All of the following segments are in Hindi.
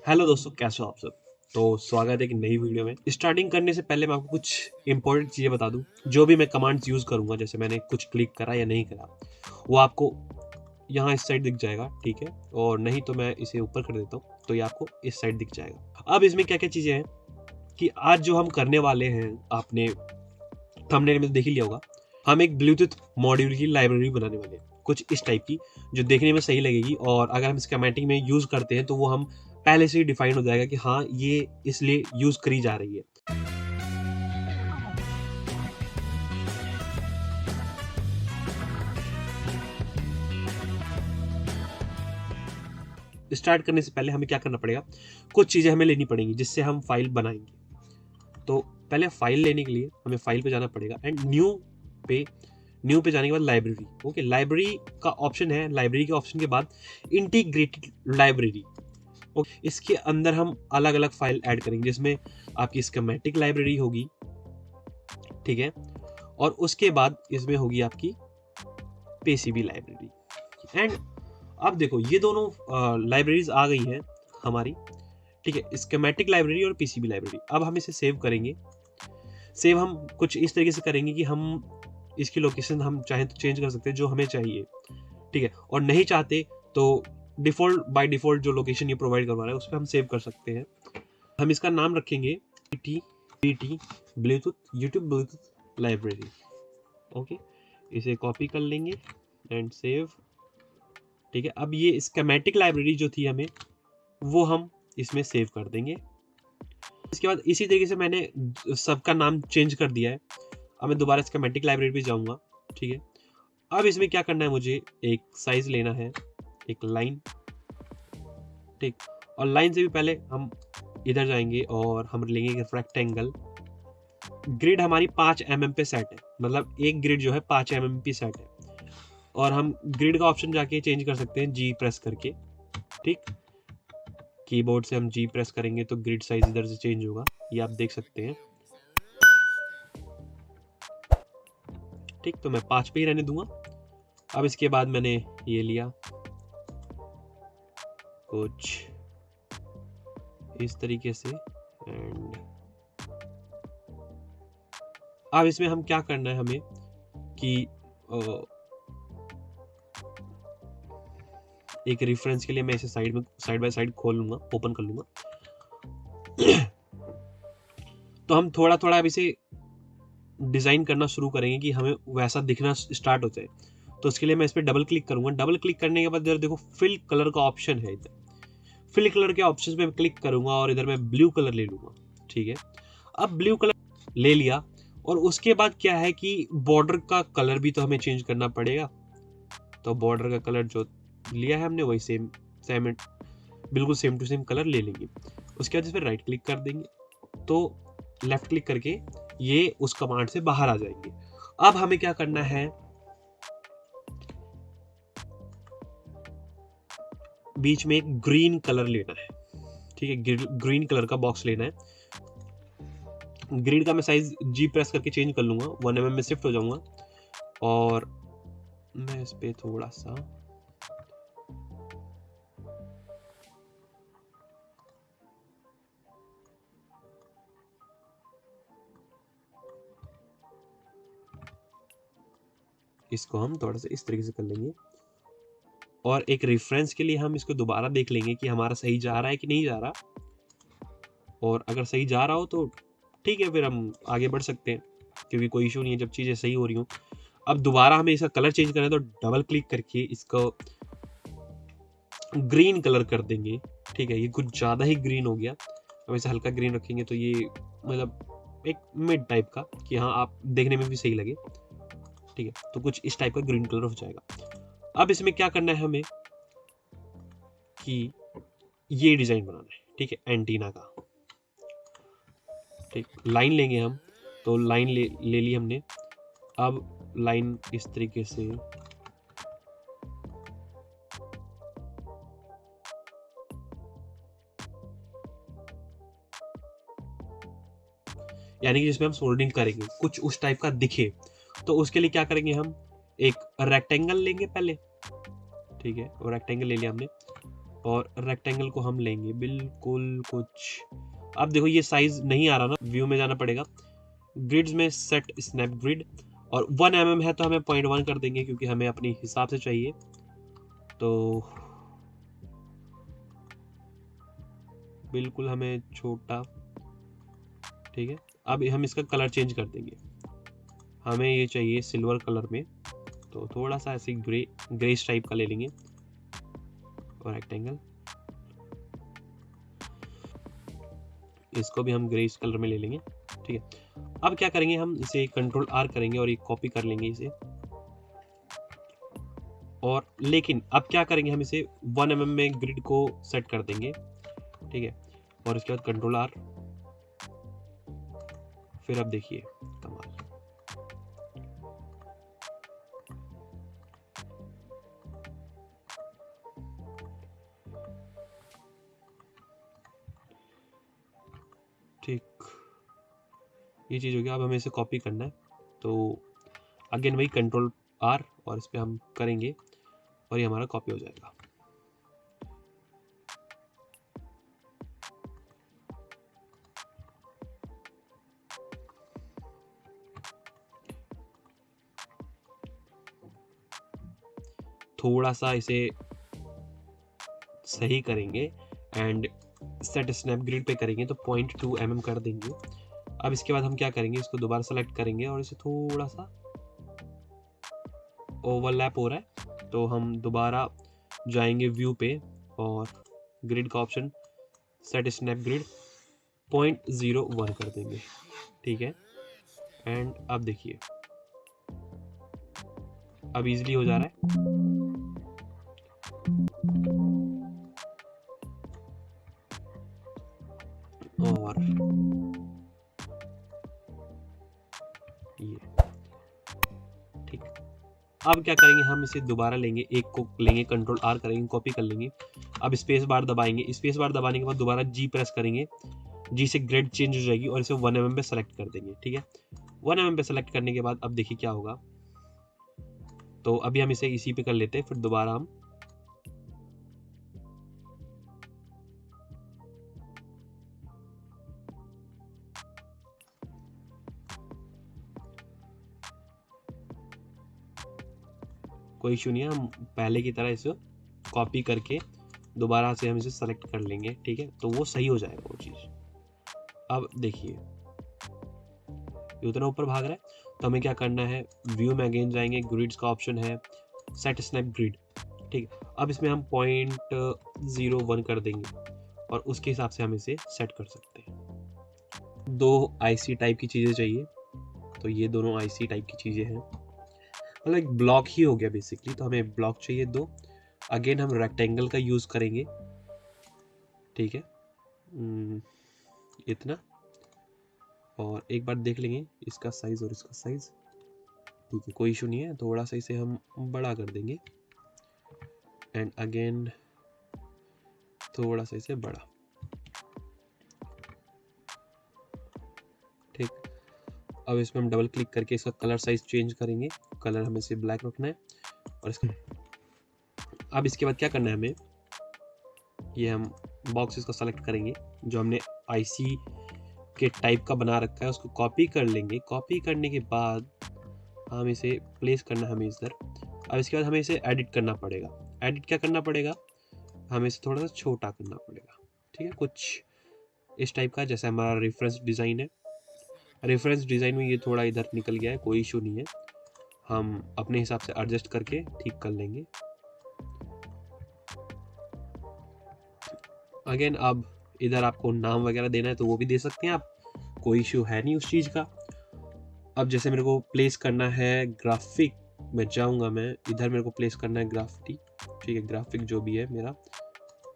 हेलो दोस्तों, कैसे हो आप सब। तो स्वागत है एक नई वीडियो में। स्टार्टिंग करने से पहले मैं आपको कुछ इंपॉर्टेंट चीज़ें बता दूं। जो भी मैं कमांड्स यूज़ करूंगा, जैसे मैंने कुछ क्लिक करा या नहीं करा, वो आपको यहाँ इस साइड दिख जाएगा, ठीक है। और नहीं तो मैं इसे ऊपर कर देता हूँ तो ये आपको इस साइड दिख जाएगा। अब इसमें क्या क्या चीज़ें हैं कि आज जो हम करने वाले हैं, आपने थंबनेल में देख ही लिया होगा। हम एक ब्लूटूथ मॉड्यूल की लाइब्रेरी बनाने वाले हैं, कुछ इस टाइप की, जो देखने में सही लगेगी। और अगर हम स्कीमेटिक में यूज़ करते हैं तो वो हम पहले से ही डिफाइन हो जाएगा कि हाँ, ये इसलिए यूज़ करी जा रही है। स्टार्ट करने से पहले हमें क्या करना पड़ेगा, कुछ चीज़ें हमें लेनी पड़ेंगी जिससे हम फाइल बनाएंगे। तो पहले फाइल लेने के लिए हमें फाइल पे जाना पड़ेगा एंड न्यू पे जाने के बाद लाइब्रेरी। ओके, लाइब्रेरी का ऑप्शन है। लाइब्रेरी के ऑप्शन के बाद इंटीग्रेटेड लाइब्रेरी। ओके, इसके अंदर हम अलग अलग फाइल ऐड करेंगे, जिसमें आपकी स्कीमेटिक लाइब्रेरी होगी, ठीक है। और उसके बाद इसमें होगी आपकी पीसीबी लाइब्रेरी। एंड अब देखो, ये दोनों लाइब्रेरीज आ गई हैं हमारी, ठीक है, स्कीमेटिक लाइब्रेरी और पीसीबी लाइब्रेरी। अब हम इसे सेव करेंगे। सेव हम कुछ इस तरीके से करेंगे कि हम इसकी लोकेशन हम चाहें तो चेंज कर सकते हैं, जो हमें चाहिए, ठीक है। और नहीं चाहते तो बाय डिफॉल्ट जो लोकेशन ये प्रोवाइड करवा रहा है उस पर हम सेव कर सकते हैं। हम इसका नाम रखेंगे T Bluetooth YouTube Bluetooth library. Okay, इसे कॉपी कर लेंगे एंड सेव, ठीक है। अब ये स्कीमेटिक लाइब्रेरी जो थी हमें, वो हम इसमें सेव कर देंगे। इसके बाद इसी तरीके से मैंने सबका नाम चेंज कर दिया है। अब मैं दोबारा स्कीमेटिक लाइब्रेरी पे जाऊंगा, ठीक है। अब इसमें क्या करना है, मुझे एक साइज लेना है, एक लाइन, ठीक। और लाइन से भी पहले हम इधर जाएंगे और हम लेंगे एक रेक्टेंगल। ग्रिड हमारी 5 mm पे सेट है, मतलब एक ग्रिड जो है 5 mm की सेट है। और हम ग्रिड का ऑप्शन जाके चेंज कर सकते हैं जी प्रेस करके, ठीक। कीबोर्ड से हम जी प्रेस करेंगे तो ग्रिड साइज इधर से चेंज होगा, ये आप देख सकते हैं, ठीक। तो मैं 5 पे ही रहने दूंगा। अब इसके बाद मैंने ये लिया कुछ इस तरीके से। एंड अब इसमें हम क्या करना है, हमें कि एक रेफरेंस के लिए मैं इसे साइड बाय साइड खोल लूंगा, ओपन कर लूंगा। तो हम थोड़ा थोड़ा अब इसे डिजाइन करना शुरू करेंगे कि हमें वैसा दिखना स्टार्ट हो जाए। तो उसके लिए मैं इस पर डबल क्लिक करूंगा। डबल क्लिक करने के बाद इधर देखो फिल कलर का ऑप्शन है। इधर फिल कलर के ऑप्शन पे क्लिक करूंगा और इधर मैं ब्लू कलर ले लूंगा, ठीक है। अब ब्लू कलर ले लिया और उसके बाद क्या है कि बॉर्डर का कलर भी तो हमें चेंज करना पड़ेगा। तो बॉर्डर का कलर जो लिया है हमने वही सेम बिल्कुल सेम टू सेम कलर ले लेंगे। उसके बाद इस पर राइट क्लिक कर देंगे तो लेफ्ट क्लिक करके ये उस कमांड से बाहर आ जाएंगे। अब हमें क्या करना है, बीच में एक ग्रीन कलर लेना है, ठीक है। ग्रीन कलर का बॉक्स लेना है। ग्रिड का मैं साइज जी प्रेस करके चेंज कर लूंगा, 1 mm में शिफ्ट हो जाऊंगा। और मैं इस पे थोड़ा सा इसको हम थोड़ा सा इस तरीके से कर लेंगे। और एक रेफरेंस के लिए हम इसको दोबारा देख लेंगे कि हमारा सही जा रहा है कि नहीं जा रहा। और अगर सही जा रहा हो तो ठीक है, फिर हम आगे बढ़ सकते हैं, क्योंकि कोई इशू नहीं है जब चीज़ें सही हो रही हो। अब दोबारा हमें इसका कलर चेंज करना है तो डबल क्लिक करके इसको ग्रीन कलर कर देंगे, ठीक है। ये कुछ ज़्यादा ही ग्रीन हो गया। अब इसे हल्का ग्रीन रखेंगे तो ये मतलब एक मिड टाइप का, कि हाँ आप देखने में भी सही लगे, ठीक है। तो कुछ इस टाइप का ग्रीन कलर हो जाएगा। अब इसमें क्या करना है हमें कि ये डिजाइन बनाना है, ठीक है, एंटीना का, ठीक। लाइन लेंगे हम, तो लाइन ले ली हमने। अब लाइन इस तरीके से यानी कि जिसमें हम सोल्डिंग करेंगे कुछ उस टाइप का दिखे, तो उसके लिए क्या करेंगे, हम एक रेक्टेंगल लेंगे पहले, ठीक है। और रेक्टेंगल ले लिया हमने और रेक्टेंगल को हम लेंगे बिल्कुल कुछ, अब देखो ये साइज नहीं आ रहा ना, व्यू में जाना पड़ेगा, ग्रिड्स में सेट स्नैप ग्रिड, और 1 mm है तो हमें 0.1 कर देंगे क्योंकि हमें अपनी हिसाब से चाहिए। तो बिल्कुल हमें छोटा, ठीक है। अब हम इसका कलर चेंज कर देंगे, हमें ये चाहिए सिल्वर कलर में, तो थोड़ा सा ऐसे ग्रेस टाइप का ले लेंगे और रेक्टेंगल, इसको भी हम ग्रेस कलर में ले लेंगे, ठीक है। अब क्या करेंगे, हम इसे कंट्रोल R करेंगे और ये कॉपी कर लेंगे इसे, और लेकिन अब क्या करेंगे, हम इसे 1 mm में ग्रिड को सेट कर देंगे, ठीक है। और इसके बाद कंट्रोल R, फिर अब देखिए कमाल, ठीक, ये चीज़ हो गया। अब हमें इसे कॉपी करना है, तो अगेन वही कंट्रोल R और इस पर हम करेंगे और ये हमारा कॉपी हो जाएगा। थोड़ा सा इसे सही करेंगे एंड सेट स्नैप ग्रिड पे करेंगे तो 0.2 mm कर देंगे। अब इसके बाद हम क्या करेंगे, इसको दोबारा सेलेक्ट करेंगे और इसे थोड़ा सा ओवरलैप हो रहा है तो हम दोबारा जाएंगे व्यू पे और ग्रिड का ऑप्शन सेट स्नैप ग्रिड 0.01 कर देंगे, ठीक है। एंड अब देखिए अब इजीली हो जा रहा है। और ये ठीक, अब क्या करेंगे, हम इसे दोबारा लेंगे, एक को लेंगे कंट्रोल R करेंगे, कॉपी कर लेंगे। अब स्पेस बार दबाएंगे, स्पेस बार दबाने के बाद दोबारा G प्रेस करेंगे, G से ग्रेड चेंज हो जाएगी और इसे 1 mm पे सेलेक्ट कर देंगे, ठीक है। 1 mm पे सेलेक्ट करने के बाद अब देखिए क्या होगा, तो अभी हम इसे इसी पे कर लेते हैं, फिर दोबारा हम कोई इशू नहीं है, हम पहले की तरह इसे कॉपी करके दोबारा से हम इसे सेलेक्ट कर लेंगे, ठीक है, तो वो सही हो जाएगा वो चीज़। अब देखिए ये उतना ऊपर भाग रहा है, तो हमें क्या करना है, व्यू में अगेन जाएंगे, ग्रिड्स का ऑप्शन है सेट स्नैप ग्रिड, ठीक है। अब इसमें हम 0.01 कर देंगे और उसके हिसाब से हम इसे सेट कर सकते हैं। 2 IC टाइप की चीज़ें चाहिए, तो ये दोनों IC टाइप की चीज़ें हैं, मतलब एक ब्लॉक ही हो गया बेसिकली, तो हमें ब्लॉक चाहिए 2। अगेन हम रेक्टेंगल का यूज़ करेंगे, ठीक है, इतना, और एक बार देख लेंगे इसका साइज़ और इसका साइज़, ठीक है, कोई इशू नहीं है, थोड़ा सा इसे हम बड़ा कर देंगे एंड अगेन थोड़ा सा इसे बड़ा, ठीक। अब इसमें हम डबल क्लिक करके इसका कलर साइज चेंज करेंगे, कलर हमें इसे ब्लैक रखना है और इसका अब इसके बाद क्या करना है हमें, ये हम बॉक्स इसका सेलेक्ट करेंगे, जो हमने IC के टाइप का बना रखा है उसको कॉपी कर लेंगे। कॉपी करने के बाद हम इसे प्लेस करना है हमें इधर। अब इसके बाद हमें इसे एडिट करना पड़ेगा। एडिट क्या करना पड़ेगा, हमें इसे थोड़ा सा छोटा करना पड़ेगा, ठीक है, कुछ इस टाइप का, जैसे हमारा रेफरेंस डिज़ाइन है। रेफरेंस डिज़ाइन में ये थोड़ा इधर निकल गया है, कोई इशू नहीं है, हम अपने हिसाब से एडजस्ट करके ठीक कर लेंगे। अगेन अब इधर आपको नाम वगैरह देना है तो वो भी दे सकते हैं आप, कोई इशू है नहीं उस चीज़ का। अब जैसे मेरे को प्लेस करना है ग्राफिक में जाऊंगा, मैं इधर मेरे को प्लेस करना है ग्राफिटी, ठीक है, ग्राफिक जो भी है मेरा,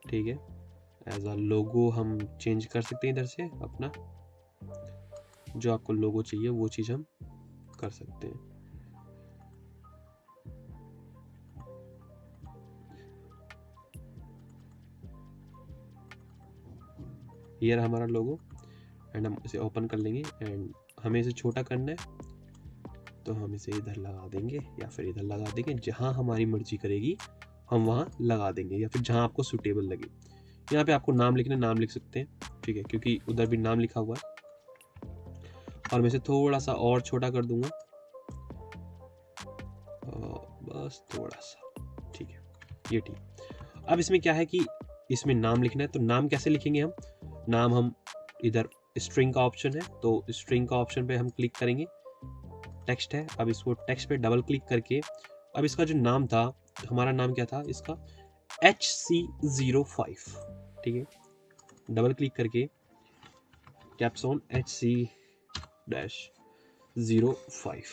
ठीक है, एज अ लोगो हम चेंज कर सकते हैं इधर से अपना, जो आपको लोगो चाहिए वो चीज़ हम कर सकते हैं। ये रहा हमारा लोगो एंड हम इसे ओपन कर लेंगे एंड हमें इसे छोटा करना है तो हम इसे इधर लगा देंगे या फिर इधर लगा देंगे, जहाँ हमारी मर्जी करेगी हम वहाँ लगा देंगे, या फिर जहाँ आपको सूटेबल लगे। यहाँ पे आपको नाम लिखना, नाम लिख सकते हैं, ठीक है, क्योंकि उधर भी नाम लिखा हुआ है। और मैं इसे थोड़ा सा और छोटा कर दूंगा, बस थोड़ा सा, ठीक है, ये ठीक। अब इसमें क्या है कि इसमें नाम लिखना है, तो नाम कैसे लिखेंगे हम? नाम हम इधर स्ट्रिंग का ऑप्शन है, तो स्ट्रिंग का ऑप्शन पे हम क्लिक करेंगे, टेक्स्ट है, अब इसको टेक्स्ट पे डबल क्लिक करके, अब इसका जो नाम था, हमारा नाम क्या था इसका, HC05, ठीक है, डबल क्लिक करके कैप्सन HC-05,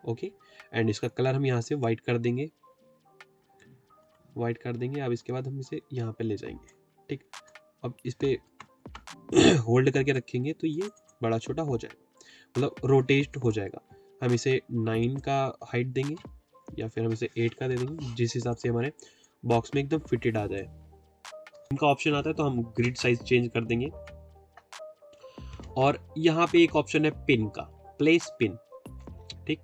ओके, एंड इसका कलर हम यहाँ से वाइट कर देंगे, वाइट कर देंगे। अब इसके बाद हम इसे यहाँ पे ले जाएंगे, ठीक, अब इस पे होल्ड करके रखेंगे तो ये बड़ा छोटा हो जाएगा, मतलब रोटेट हो जाएगा। हम इसे 9 का हाइट देंगे, या फिर हम इसे 8 का दे देंगे, जिस हिसाब से हमारे बॉक्स में एकदम फिटेड आ जाए। इनका ऑप्शन आता है तो हम ग्रिड साइज चेंज कर देंगे। और यहाँ पे एक ऑप्शन है पिन का, प्लेस पिन, ठीक,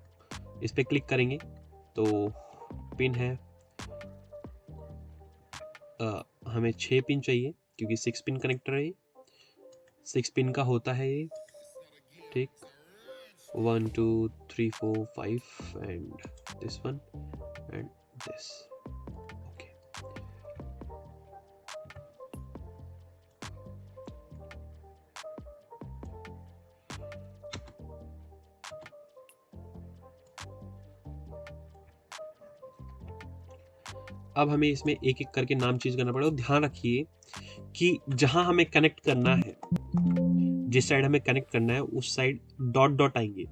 इस पे क्लिक करेंगे तो पिन है, हमें 6 पिन चाहिए क्योंकि 6 पिन कनेक्टर है ये, 6 पिन का होता है ये, ठीक, 1 2 3 4 5 and this one and this, okay. अब हमें इसमें एक एक करके नाम चेंज करना पड़ेगा। ध्यान रखिए कि जहां हमें कनेक्ट करना है, जिस साइड हमें कनेक्ट करना है उस साइड डॉट डॉट आएंगे,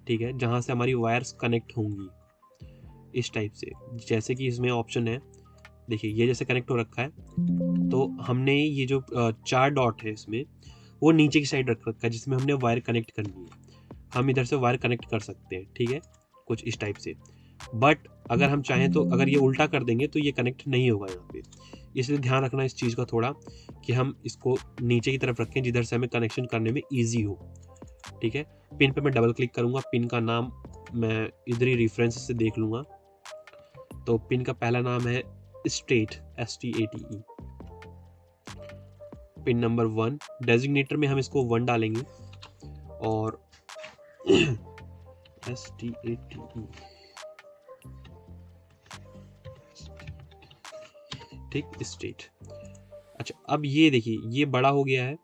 ठीक है, जहां से हमारी वायर्स कनेक्ट होंगी, इस टाइप से। जैसे कि इसमें ऑप्शन है, देखिए ये जैसे कनेक्ट हो रखा है, तो हमने ये जो 4 डॉट है इसमें, वो नीचे की साइड रख रखा है जिसमें हमने वायर कनेक्ट करनी है। हम इधर से वायर कनेक्ट कर सकते हैं, ठीक है, कुछ इस टाइप से। बट अगर हम चाहें तो अगर ये उल्टा कर देंगे तो ये कनेक्ट नहीं होगा यहाँ पे, इसलिए ध्यान रखना इस चीज़ का थोड़ा, कि हम इसको नीचे की तरफ रखें जिधर से हमें कनेक्शन करने में ईजी हो, ठीक है। पिन पे मैं डबल क्लिक करूंगा, पिन का नाम मैं इधर ही रेफरेंस से देख लूंगा, तो पिन का पहला नाम है स्टेट, STATE, पिन नंबर 1, डेजिग्नेटर में हम इसको 1 डालेंगे, और STATE, ठीक, स्टेट। अच्छा, अब ये देखिए ये बड़ा हो गया है,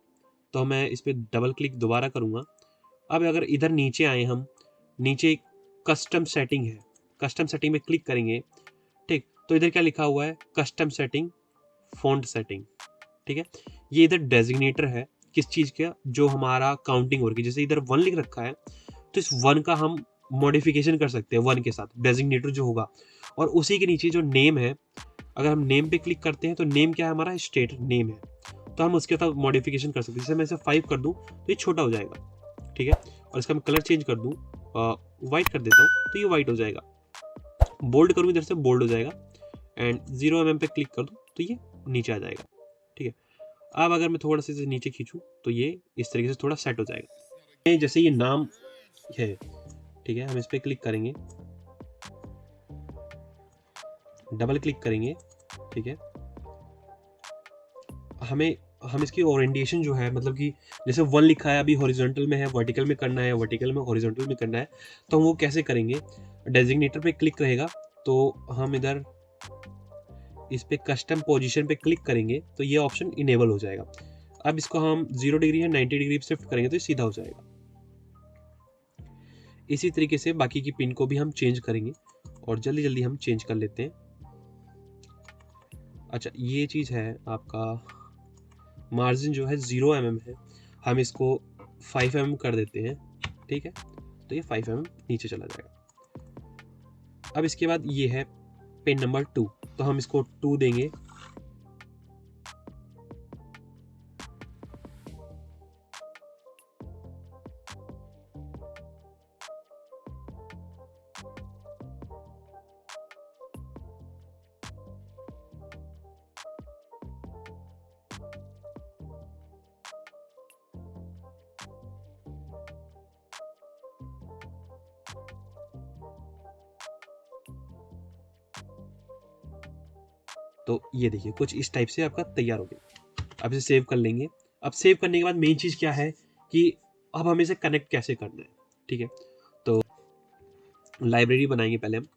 तो मैं इस पर डबल क्लिक दोबारा करूंगा। अब अगर इधर नीचे आए हम, नीचे कस्टम सेटिंग है, कस्टम सेटिंग में क्लिक करेंगे, ठीक, तो इधर क्या लिखा हुआ है, कस्टम सेटिंग, फॉन्ट सेटिंग, ठीक है। ये इधर डेजिग्नेटर है किस चीज़ का, जो हमारा काउंटिंग हो रही है, जैसे इधर 1 लिख रखा है तो इस 1 का हम मॉडिफिकेशन कर सकते हैं 1 के साथ, डेजिग्नेटर जो होगा। और उसी के नीचे जो नेम है, अगर हम नेम पे क्लिक करते हैं तो नेम क्या है हमारा, स्टेट नेम है, तो हम उसके साथ मॉडिफिकेशन कर सकते हैं। जैसे मैं इसे 5 कर दूं तो ये छोटा हो जाएगा, ठीक है, और इसका मैं कलर चेंज कर दूं, वाइट कर देता हूँ तो ये वाइट हो जाएगा, बोल्ड करूँ इधर से बोल्ड हो जाएगा, एंड 0 mm पे क्लिक कर दूँ तो ये नीचे आ जाएगा, ठीक है। अब अगर मैं थोड़ा सा इसे नीचे खींचूँ तो ये इस तरीके से थोड़ा सेट हो जाएगा। जैसे ये नाम है, ठीक है, हम इस पर क्लिक करेंगे, डबल क्लिक करेंगे, ठीक है, हमें हम इसकी ओरिएंटेशन जो है, मतलब कि जैसे 1 लिखा है अभी हॉरिजॉन्टल में है, वर्टिकल में करना है, वर्टिकल में हॉरिजॉन्टल में करना है, तो हम वो कैसे करेंगे, डेजिग्नेटर पे क्लिक रहेगा तो हम इधर इस पे कस्टम पोजीशन पे क्लिक करेंगे तो ये ऑप्शन इनेबल हो जाएगा। अब इसको हम 0 डिग्री या 90 डिग्री शिफ्ट करेंगे तो ये सीधा हो जाएगा। इसी तरीके से बाकी की पिन को भी हम चेंज करेंगे, और जल्दी जल्दी हम चेंज कर लेते हैं। अच्छा, ये चीज़ है आपका, मार्जिन जो है 0 mm है, हम इसको 5 mm कर देते हैं, ठीक है, तो ये 5 mm नीचे चला जाएगा। अब इसके बाद ये है पिन नंबर 2, तो हम इसको 2 देंगे, तो ये देखिए कुछ इस टाइप से आपका तैयार हो गया। अब इसे सेव कर लेंगे। अब सेव करने के बाद मेन चीज़ क्या है कि अब हमें इसे कनेक्ट कैसे करना है। ठीक है, तो लाइब्रेरी बनाएंगे पहले हम।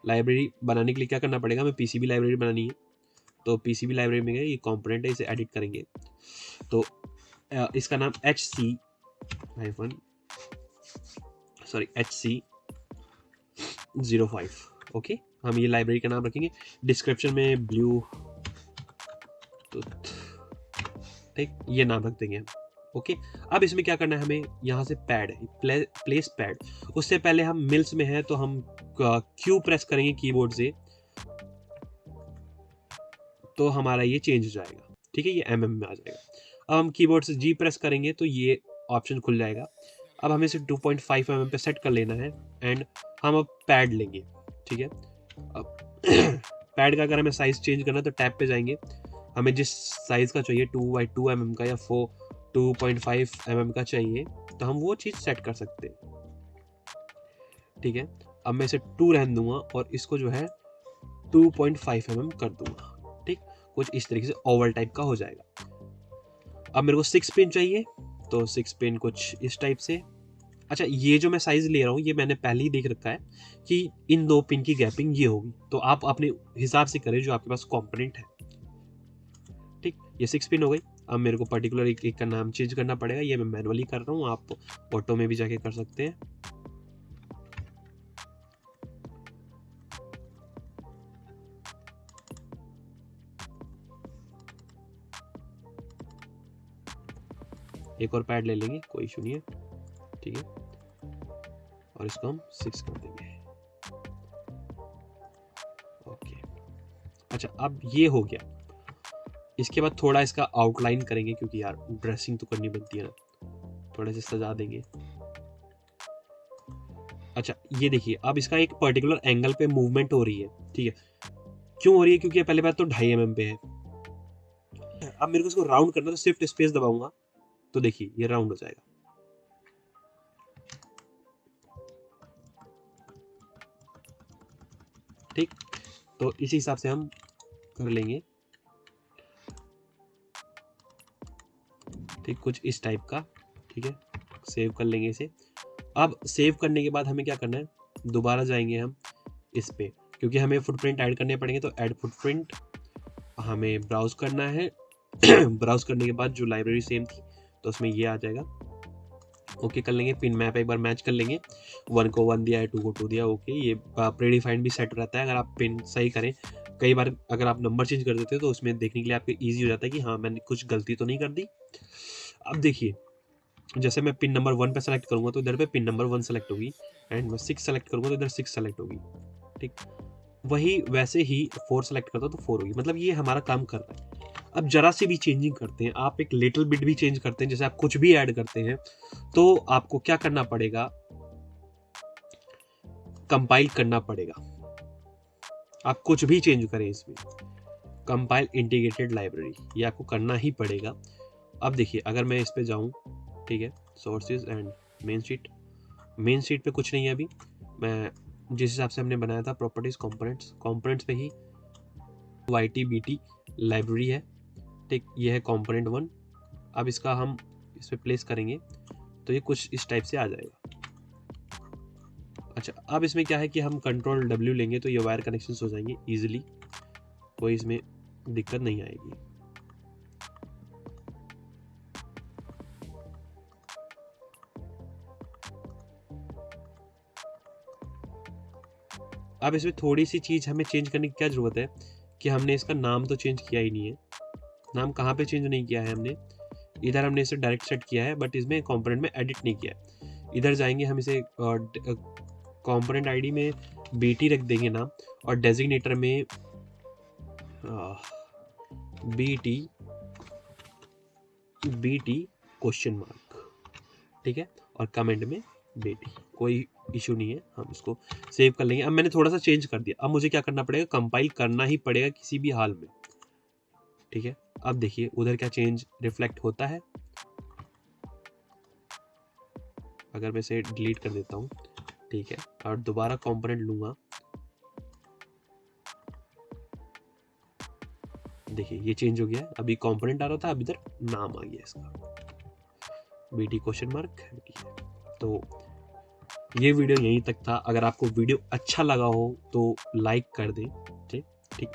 लाइब्रेरी बनाने के लिए क्या करना पड़ेगा, हमें पीसीबी लाइब्रेरी बनानी है। तो पीसीबी लाइब्रेरी में गए, ये कंपोनेंट है, इसे एडिट करेंगे। तो इसका नाम HC05, ओके। हम ये लाइब्रेरी का नाम रखेंगे, डिस्क्रिप्शन में ब्लू, तो ठीक ये नाम रख देंगे हम, ओके। अब इसमें क्या करना है, हमें यहाँ से पैड है, प्लेस पैड। उससे पहले हम मिल्स में है तो हम क्यू प्रेस करेंगे कीबोर्ड से, तो हमारा ये चेंज हो जाएगा। ठीक है, ये एमएम में आ जाएगा। अब हम कीबोर्ड से जी प्रेस करेंगे तो ये ऑप्शन खुल जाएगा। अब हमें इसे 2.5 mm पे सेट कर लेना है एंड हम अब पैड लेंगे। ठीक है, अब पैड का अगर हमें साइज चेंज करना है तो टैब पे जाएंगे, हमें जिस साइज का चाहिए 2x2 mm का या 2.5 mm का चाहिए तो हम वो चीज़ सेट कर सकते हैं। ठीक है, अब मैं इसे 2 रहने दूंगा और इसको जो है 2.5 mm कर दूंगा। ठीक, कुछ इस तरीके से ओवल टाइप का हो जाएगा। अब मेरे को 6 पिन चाहिए, तो 6 पिन कुछ इस टाइप से। अच्छा, ये जो मैं साइज ले रहा हूँ ये मैंने पहले ही देख रखा है कि इन 2 पिन की गैपिंग ये होगी, तो आप अपने हिसाब से करें जो आपके पास कंपोनेंट है। ठीक, ये 6 पिन हो गई। अब मेरे को पर्टिकुलर एक का नाम चेंज करना पड़ेगा, ये मैं मैनुअली कर रहा हूँ, आप ऑटो में भी जाके कर सकते हैं। एक और पैड ले लेंगे, कोई इशू नहीं है। ठीक है, और इसको हम 6 कर देंगे, ओके। अच्छा, अब ये हो गया। इसके बाद थोड़ा इसका आउटलाइन करेंगे, क्योंकि यार ड्रेसिंग तो करनी बनती है ना, थोड़ा से सजा देंगे। अच्छा, ये देखिए अब इसका एक पर्टिकुलर एंगल पे मूवमेंट हो रही है। ठीक है, क्यों हो रही है, क्योंकि पहले बात तो 2.5 mm पे है। अब मेरे को इसको राउंड करना है, तो शिफ्ट स्पेस दबाऊंगा तो देखिए ये राउंड हो जाएगा। ठीक, तो इसी हिसाब से हम कर लेंगे। ठीक, कुछ इस टाइप का। ठीक है, सेव कर लेंगे इसे। अब सेव करने के बाद हमें क्या करना है, दोबारा जाएंगे हम इस पे, क्योंकि हमें फुटप्रिंट ऐड करने पड़ेंगे। तो ऐड फुटप्रिंट हमें ब्राउज करना है। ब्राउज करने के बाद जो लाइब्रेरी सेम थी तो उसमें ये आ जाएगा, ओके कर लेंगे। पिन मैप एक बार मैच कर लेंगे, 1 को 1 दिया है, 2 को 2 दिया, ओके। ये प्रीडिफाइंड भी सेट रहता है अगर आप पिन सही करें। कई बार अगर आप नंबर चेंज कर देते हो तो उसमें देखने के लिए आपको ईजी हो जाता है कि हाँ मैंने कुछ गलती तो नहीं कर दी। अब देखिए, जैसे मैं पिन नंबर 1 पे सेलेक्ट करूंगा तो इधर पे पिन नंबर 1 सेलेक्ट होगी, एंड मैं 6 सेलेक्ट करूंगा तो इधर 6 सेलेक्ट होगी। ठीक, वही वैसे ही 4 सेलेक्ट करता तो 4 होगी। मतलब ये हमारा काम कर रहा है। अब जरा सी भी चेंजिंग करते हैं, आप एक लिटिल बिट भी चेंज करते हैं, जैसे आप कुछ भी ऐड करते हैं, तो आपको क्या करना पड़ेगा, कंपाइल करना पड़ेगा। आप कुछ भी चेंज करें इसमें, कंपाइल इंटीग्रेटेड लाइब्रेरी, ये आपको करना ही पड़ेगा। अब देखिए अगर मैं इस पे जाऊं, ठीक है, सोर्सेज एंड मेन शीट पे कुछ नहीं है अभी। मैं जिस हिसाब से हमने बनाया था प्रॉपर्टीज कंपोनेंट्स पे ही YTBT लाइब्रेरी है। ठीक, ये है कंपोनेंट 1। अब इसका हम इस पे प्लेस करेंगे तो ये कुछ इस टाइप से आ जाएगा। अच्छा, अब इसमें क्या है कि हम कंट्रोल W लेंगे तो ये वायर कनेक्शंस हो जाएंगे इजीली, कोई इसमें दिक्कत नहीं आएगी। अब इसमें थोड़ी सी चीज़ हमें चेंज करने की क्या ज़रूरत है कि हमने इसका नाम तो चेंज किया ही नहीं है। नाम कहाँ पे चेंज नहीं किया है हमने, इधर हमने इसे डायरेक्ट सेट किया है, बट इसमें कंपोनेंट में एडिट नहीं किया है। इधर जाएंगे हम इसे कंपोनेंट आईडी में BT रख देंगे नाम, और डेजिग्नेटर में BT क्वेश्चन मार्क। ठीक है, और कमेंट में BT, कोई इशू नहीं है, हम इसको सेव कर लेंगे। अब मैंने थोड़ा सा चेंज कर दिया, अब मुझे क्या करना पड़ेगा, कंपाइल करना ही पड़ेगा किसी भी हाल में। ठीक है, अब देखिए उधर क्या चेंज रिफ्लेक्ट होता है। अगर मैं इसे डिलीट कर देता हूँ, ठीक है, और दोबारा कंपोनेंट लूंगा, देखिए ये चेंज हो गया है, अभी कंपोनेंट आ रहा था, अब इधर नाम आ गया इसका, BT क्वेश्चन मार्क। तो ये वीडियो यहीं तक था। अगर आपको वीडियो अच्छा लगा हो तो लाइक कर दें, ठीक,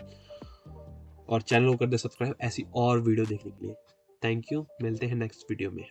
और चैनल को कर दे सब्सक्राइब ऐसी और वीडियो देखने के लिए। थैंक यू, मिलते हैं नेक्स्ट वीडियो में।